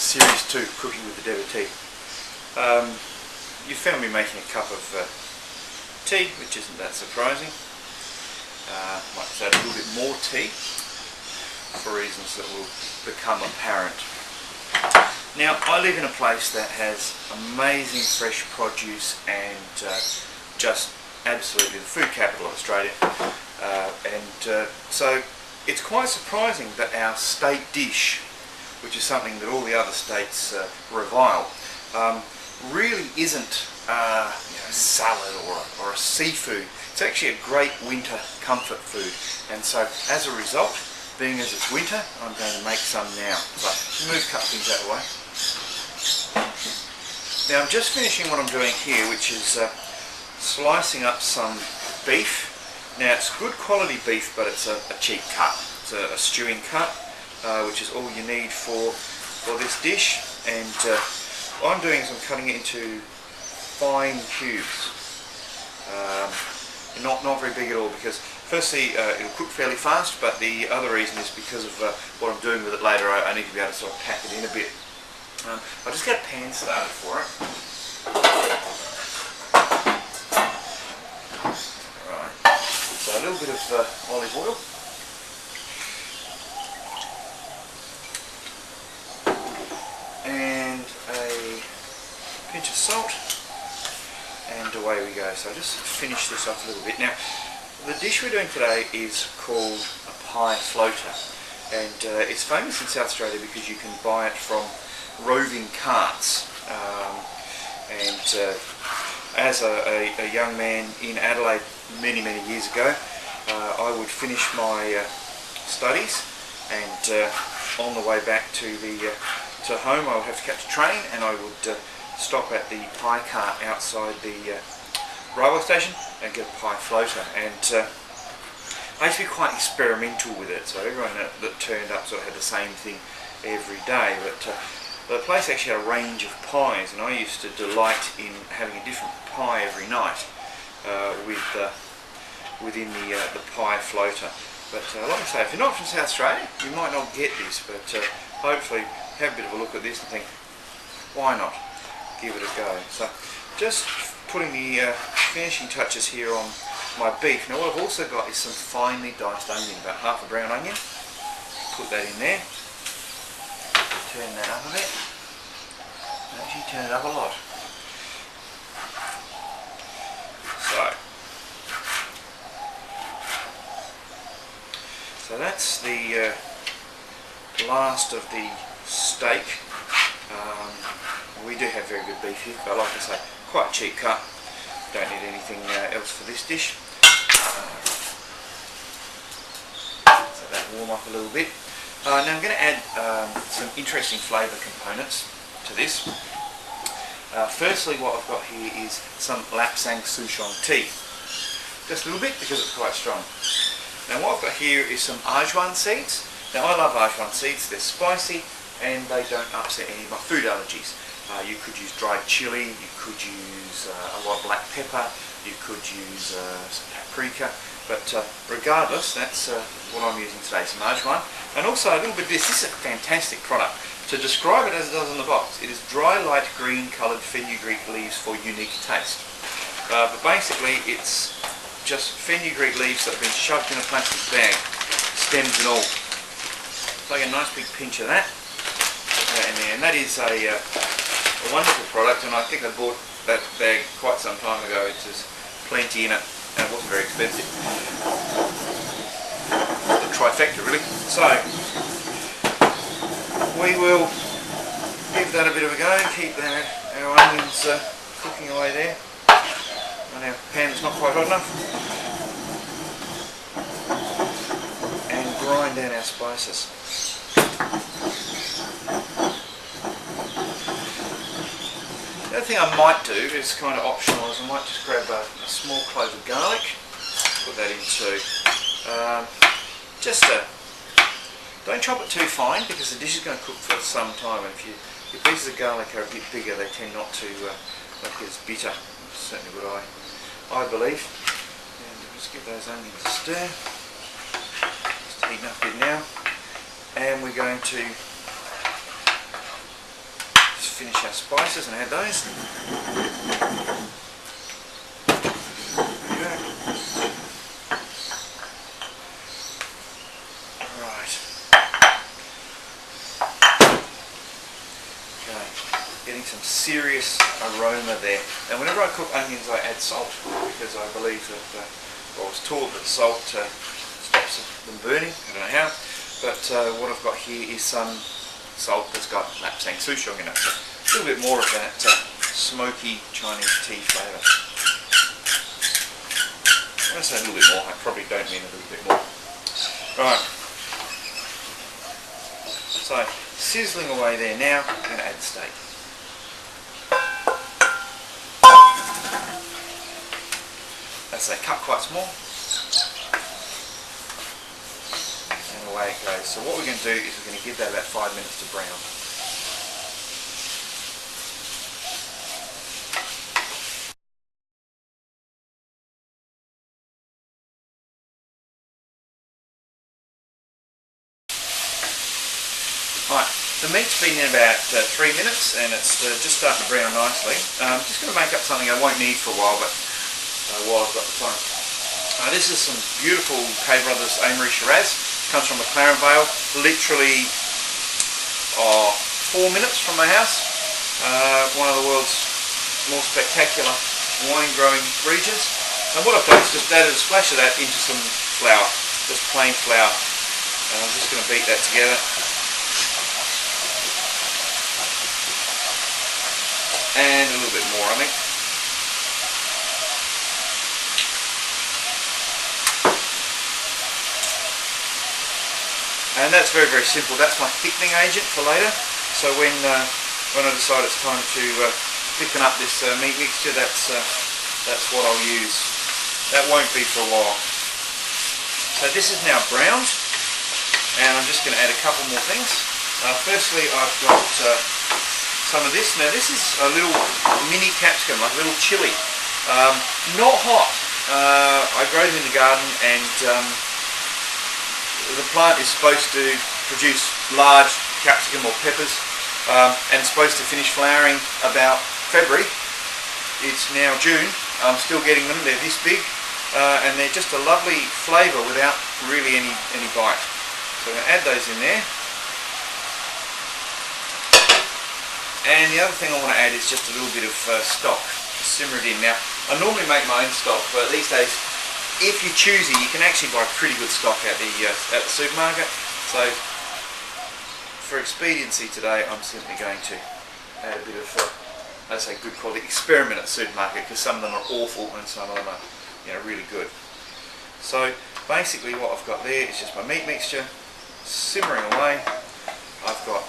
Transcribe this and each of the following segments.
Series 2, Cooking with the Devotea. You found me making a cup of tea, which isn't that surprising. Might just add a little bit more tea for reasons that will become apparent. Now, I live in a place that has amazing fresh produce and just absolutely the food capital of Australia. So it's quite surprising that our state dish, which is something that all the other states revile, really isn't salad or a seafood. It's actually a great winter comfort food, and so as a result, being as it's winter, I'm going to make some now. So move a couple things out of the way. Now I'm just finishing what I'm doing here, which is slicing up some beef. Now it's good quality beef, but it's a cheap cut. It's a stewing cut, which is all you need for this dish. And what I'm doing is I'm cutting it into fine cubes. Not very big at all, because firstly it'll cook fairly fast, but the other reason is because of what I'm doing with it later. I need to be able to sort of pack it in a bit. I'll just get a pan started for it. Alright, so a little bit of olive oil. And a pinch of salt. And away we go. So I'll just finish this off a little bit. Now, the dish we're doing today is called a pie floater. And it's famous in South Australia because you can buy it from roving carts, as a young man in Adelaide many years ago, I would finish my studies, and on the way back to home I would have to catch a train, and I would stop at the pie cart outside the railway station and get a pie floater. And I used to be quite experimental with it, so everyone that turned up sort of had the same thing every day, but the place actually had a range of pies, and I used to delight in having a different pie every night within the pie floater. But like I say, if you're not from South Australia, you might not get this, but hopefully have a bit of a look at this and think, why not? Give it a go. So just putting the finishing touches here on my beef. Now what I've also got is some finely diced onion, about half a brown onion. Put that in there. Turn that up a bit. Actually turn it up a lot. So that's the last of the steak. We do have very good beef here, but like I say, quite a cheap cut. Don't need anything else for this dish. So that warm up a little bit. Now I'm going to add some interesting flavour components to this. Firstly, what I've got here is some Lapsang Souchong tea. Just a little bit because it's quite strong. Now what I've got here is some Ajwan seeds. Now I love Ajwan seeds, they're spicy and they don't upset any of my food allergies. You could use dried chili, you could use a lot of black pepper, you could use some paprika, but regardless, that's what I'm using today, some Ajwan. And also a little bit of this. This is a fantastic product. To describe it as it does on the box, it is dry light green coloured fenugreek leaves for unique taste. But basically it's just fenugreek leaves that have been shoved in a plastic bag, stems and all. Take a nice big pinch of that, in there, and that is a wonderful product, and I think I bought that bag quite some time ago. There's plenty in it, and it wasn't very expensive. The trifecta really. So we will give that a bit of a go, keep our onions cooking away there. And our pan's not quite hot enough. And grind down our spices. The other thing I might do is kind of optional, is I might just grab a small clove of garlic, put that in too. Don't chop it too fine because the dish is going to cook for some time, and if your pieces of garlic are a bit bigger, they tend not to make it as bitter. That's certainly what I believe. And just give those onions a stir. Just heating up a bit now. And we're going to finish our spices and add those. Getting some serious aroma there. And whenever I cook onions I add salt because I believe that, I was taught that salt stops them burning, I don't know how, but what I've got here is some salt that's got lapsang souchong in it. A little bit more of that smoky Chinese tea flavour. When I say a little bit more, I probably don't mean a little bit more. Right, so sizzling away there now, I'm going to add the steak. That's a cut quite small, and away it goes. So what we're going to do is we're going to give that about 5 minutes to brown. Right, the meat's been in about 3 minutes and it's just starting to brown nicely. I'm just going to make up something I won't need for a while, but while I've got the time. This is some beautiful K Brothers Amory Shiraz. Comes from McLaren Vale, literally 4 minutes from my house. One of the world's more spectacular wine growing regions. And what I've done is just added a splash of that into some flour, just plain flour. And I'm just going to beat that together. And a little bit more, I think. And that's very, very simple. That's my thickening agent for later. So when I decide it's time to thicken up this meat mixture, that's what I'll use. That won't be for a while. So this is now browned, and I'm just going to add a couple more things. Firstly, I've got some of this. Now this is a little mini capsicum, like a little chilli. Not hot. I grow them in the garden, and the plant is supposed to produce large capsicum or peppers, and supposed to finish flowering about February. It's now June. I'm still getting them. They're this big, and they're just a lovely flavour without really any bite. So I'm going to add those in there. And the other thing I want to add is just a little bit of stock to simmer it in. Now, I normally make my own stock, but these days, if you're choosy, you can actually buy pretty good stock at the supermarket. So, for expediency today, I'm simply going to add a bit of, let's say, good quality. Experiment at the supermarket, because some of them are awful and some of them are, really good. So, basically, what I've got there is just my meat mixture simmering away. I've got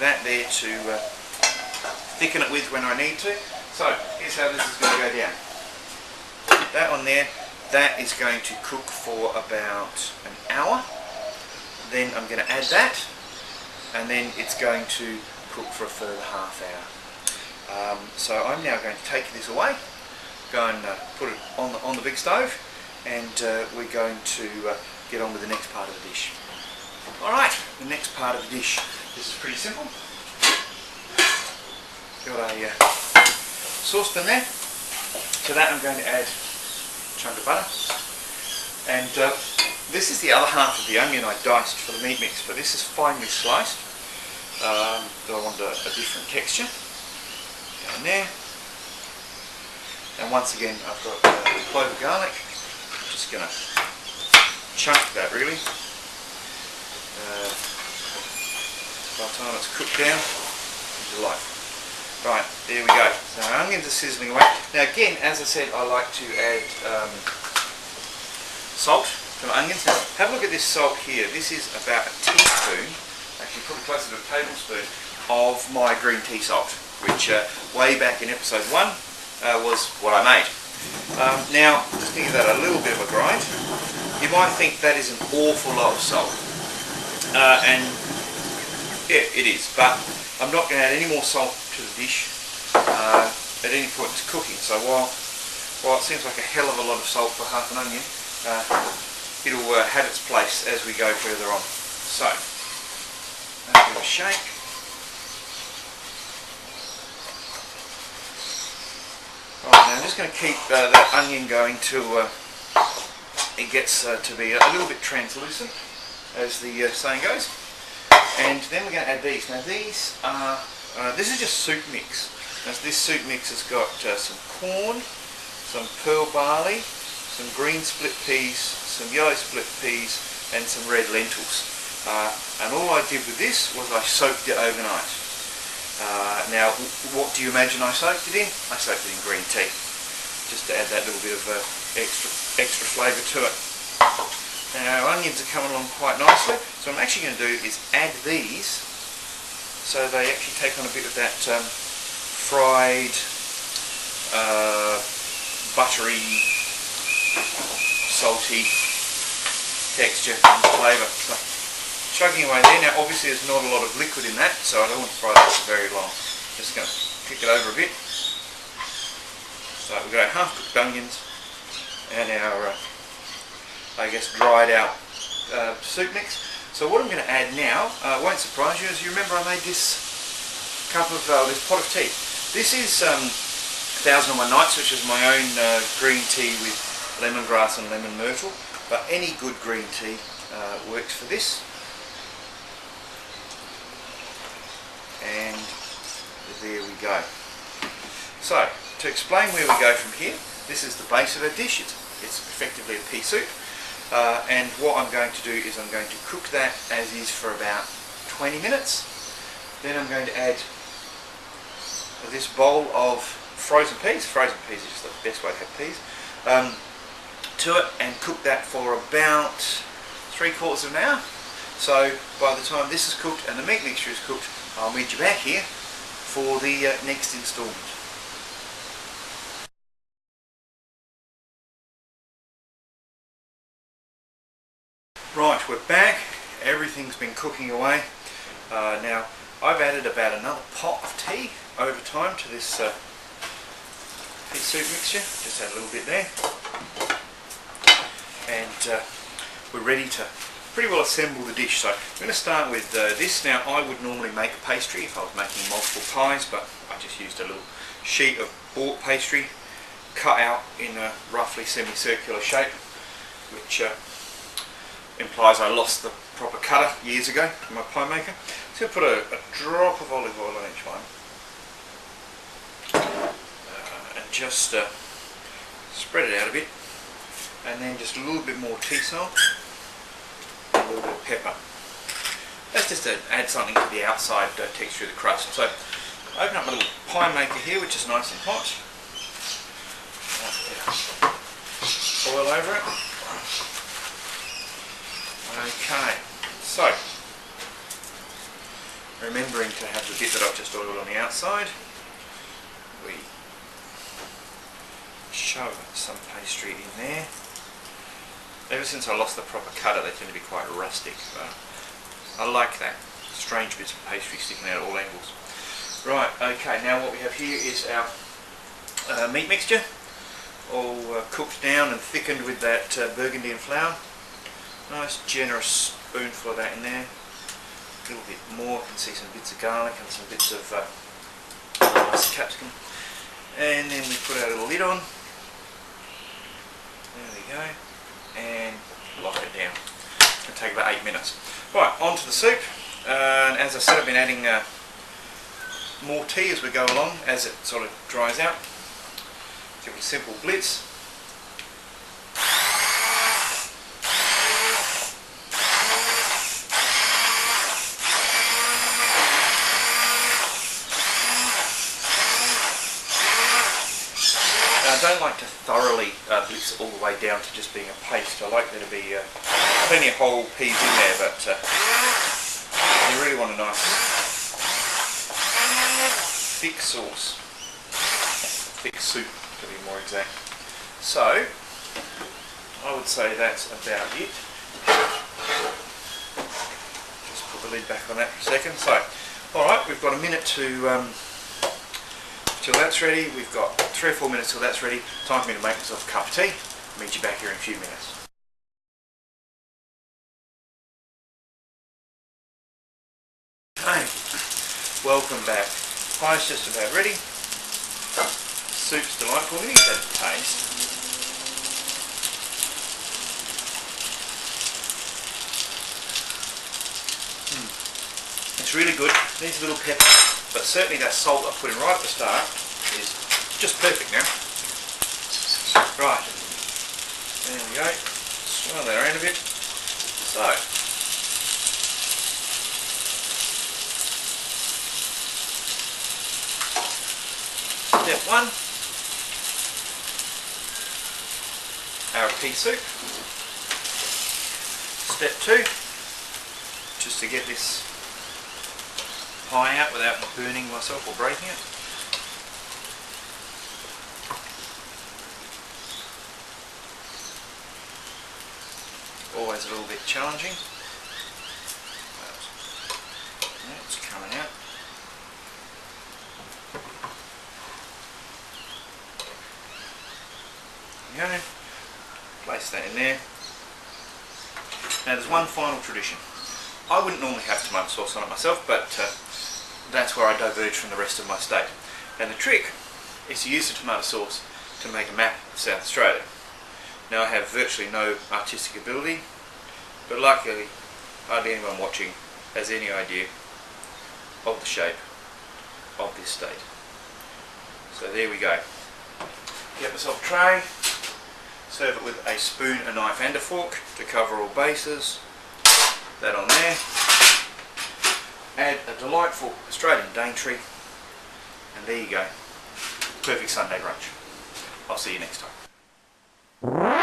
that there to thicken it with when I need to. So, here's how this is going to go down. That on there. That is going to cook for about an hour. Then I'm going to add that, and then it's going to cook for a further half hour. So I'm now going to take this away, go and put it on the big stove, and we're going to get on with the next part of the dish. Alright, the next part of the dish. This is pretty simple. Got a saucepan there. To that I'm going to add chunk of butter, and this is the other half of the onion I diced for the meat mix, but this is finely sliced. I want a different texture. Down there, and once again I've got a clove of garlic. I'm just going to chunk that really. By the time it's cooked down, into life. Right, there we go. So our onions are sizzling away. Now again, as I said, I like to add salt to my onions. Now, have a look at this salt here. This is about a teaspoon, actually probably closer to a tablespoon, of my green tea salt, which way back in episode 1 was what I made. Now, just to give that a little bit of a grind, you might think that is an awful lot of salt. And yeah, it is, but I'm not going to add any more salt to the dish at any point in cooking. So while it seems like a hell of a lot of salt for half an onion, it'll have its place as we go further on. So, a bit of a shake. just going to keep that onion going till it gets to be a little bit translucent, as the saying goes. And then we're going to add these. Now these are, this is just soup mix. Now this soup mix has got some corn, some pearl barley, some green split peas, some yellow split peas, and some red lentils. And all I did with this was I soaked it overnight. Now, what do you imagine I soaked it in? I soaked it in green tea, just to add that little bit of extra flavour to it. Now, our onions are coming along quite nicely, so what I'm actually going to do is add these, so they actually take on a bit of that fried, buttery, salty texture and flavour. So, chugging away there. Now obviously there's not a lot of liquid in that, so I don't want to fry that for very long. Just going to kick it over a bit. So we've got our half-cooked onions and our, I guess, dried out soup mix. So what I'm going to add now, won't surprise you, as you remember I made this cup of, this pot of tea. This is 1001 Nights, which is my own green tea with lemongrass and lemon myrtle, but any good green tea works for this. And there we go. So, to explain where we go from here, this is the base of our dish. It's effectively a pea soup. And what I'm going to do is I'm going to cook that as is for about 20 minutes. Then I'm going to add this bowl of frozen peas. Frozen peas is just the best way to have peas. To it, and cook that for about 3/4 of an hour. So by the time this is cooked and the meat mixture is cooked, I'll meet you back here for the next instalment. Right, we're back. Everything's been cooking away. Now I've added about another pot of tea over time to this pea soup mixture. Just add a little bit there. And we're ready to pretty well assemble the dish. So I'm going to start with this. Now I would normally make a pastry if I was making multiple pies, but I just used a little sheet of bought pastry cut out in a roughly semicircular shape, which implies I lost the proper cutter years ago from my pie maker. So I'm going to put a drop of olive oil on each one, and just spread it out a bit, and then just a little bit more tea salt, and a little bit of pepper. That's just to add something to the outside texture of the crust. So open up my little pie maker here, which is nice and hot. Oil over it. Okay, so remembering to have the bit that I've just oiled on the outside, we shove some pastry in there. Ever since I lost the proper cutter, they tend to be quite rustic. I like that. Strange bits of pastry sticking out at all angles. Right, okay, now what we have here is our meat mixture, all cooked down and thickened with that burgundy and flour. Nice generous spoonful of that in there. A little bit more, I can see some bits of garlic and some bits of nice capsicum. And then we put our little lid on. There we go. And lock it down. It's going to take about 8 minutes. Right, on to the soup. And as I said, I've been adding more tea as we go along, as it sort of dries out. Give it a simple blitz. I don't like to thoroughly blitz it all the way down to just being a paste. I like there to be plenty of whole peas in there, but you really want a nice thick sauce, thick soup to be more exact. So I would say that's about it. Just put the lid back on that for a second. So, alright, we've got a minute to till that's ready. We've got 3 or 4 minutes till that's ready. Time for me to make myself a cup of tea. I'll meet you back here in a few minutes. Hey, welcome back. Pie's just about ready. soup's delightful. Let me get a taste. It's really good. Needs a little pepper, but certainly that salt I put in right at the start is just perfect now. Right, there we go. Swirl that around a bit. So, step 1, our pea soup. Step 2, just to get this pie out without burning myself or breaking it. Always a little bit challenging. It's coming out. There we go. Place that in there. Now there's one final tradition. I wouldn't normally have tomato sauce on it myself, but that's where I diverge from the rest of my state. And the trick is to use the tomato sauce to make a map of South Australia. Now I have virtually no artistic ability, but luckily hardly anyone watching has any idea of the shape of this state. So there we go. Get myself a tray, serve it with a spoon, a knife and a fork to cover all bases. That on there. Add a delightful Australian Daintree, and there you go. Perfect Sunday brunch. I'll see you next time.